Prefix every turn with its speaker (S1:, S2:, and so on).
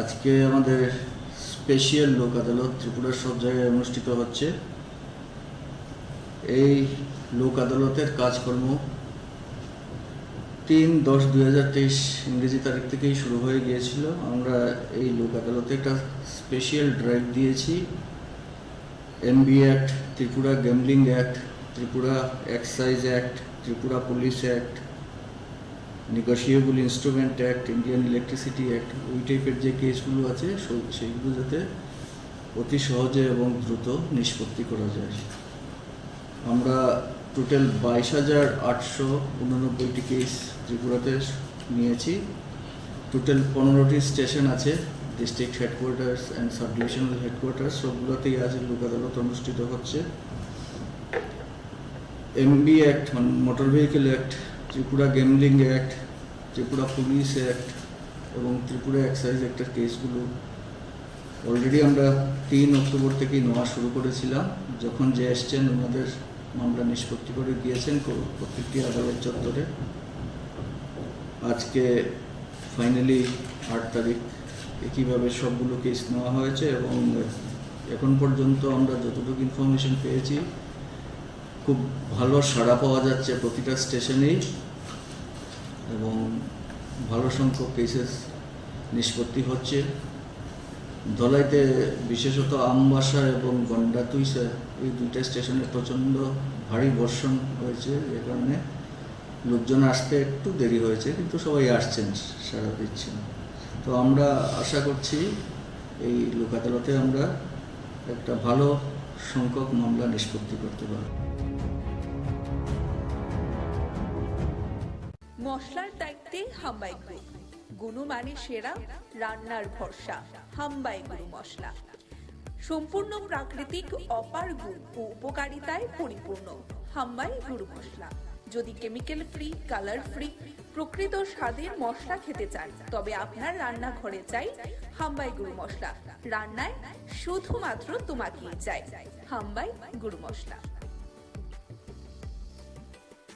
S1: আজকে আমাদের স্পেশাল লোক আদালত ত্রিপুরার সব জায়গায় অনুষ্ঠিত হচ্ছে। এই লোক আদালতের কাজকর্ম 3/10/2023 ইংরেজি তারিখ থেকেই শুরু হয়ে গিয়েছিল। আমরা এই লোক আদালতে একটা স্পেশাল ড্রাইভ দিয়েছি। MB act, Tripura gambling act, Tripura excise act, Tripura police act, negotiable instrument act, Indian electricity act, ওই টাইপের যে কেসগুলো আছে সেইগুলো যাতে অতি সহজে এবং দ্রুত নিষ্পত্তি করা যায়। আমরা টোটাল 22,889টি কেস ত্রিপুরাতে নিয়েছি। টোটাল 15টি স্টেশন আছে, district headquarters and sub divisional headquarters, সবগুলোতেই আজ লোক আদালত অনুষ্ঠিত হচ্ছে। এমবি অ্যাক্ট মানে motor vehicle act, Tripura gambling act, Tripura police act এবং ত্রিপুরা এক্সাইজ অ্যাক্টের কেসগুলো অলরেডি আমরা 3 অক্টোবর থেকেই নেওয়া শুরু করেছিলাম। যখন যে এসছেন ওনাদের মামলা নিষ্পত্তি করে গিয়েছেন প্রত্যেকটি আদালত চত্বরে। আজকে ফাইনালি 8 তারিখ একইভাবে সবগুলো কেস নেওয়া হয়েছে এবং এখন পর্যন্ত আমরা যতটুকু ইনফরমেশন পেয়েছি খুব ভালো সাড়া পাওয়া যাচ্ছে প্রতিটা স্টেশনেই এবং ভালো সংখ্যক কেসেস নিষ্পত্তি হচ্ছে। ধলাইতে বিশেষত আমবাসা এবং গন্ডাতুইসা এই দুইটা স্টেশনে প্রচণ্ড ভারী বর্ষণ হয়েছে, যে কারণে লোকজন আসতে একটু দেরি হয়েছে, কিন্তু সবাই আসছেন, সাড়া দিচ্ছেন। তো আমরা আশা করছি এই লোক আদালতে আমরা একটা ভালো সংখ্যক মামলা নিষ্পত্তি করতে পারব।
S2: মশলার দায়িত্বে হাম্বাই গ্রুপ, গুণমানে সেরা, রান্নার ভরসা। হাম্বাই গুরু মশলা সম্পূর্ণ প্রাকৃতিক, অপার গুণ ও উপকারিতায় পরিপূর্ণ। হাম্বাই গুরু মশলা। যদি কেমিক্যাল ফ্রি, কালার ফ্রি, প্রকৃত স্বাদের মশলা খেতে চান, তবে আপনার রান্নাঘরে চাই হাম্বাই গুরু মশলা। রান্নায় শুধুমাত্র তোমাকেই চাই হাম্বাই গুরু মশলা।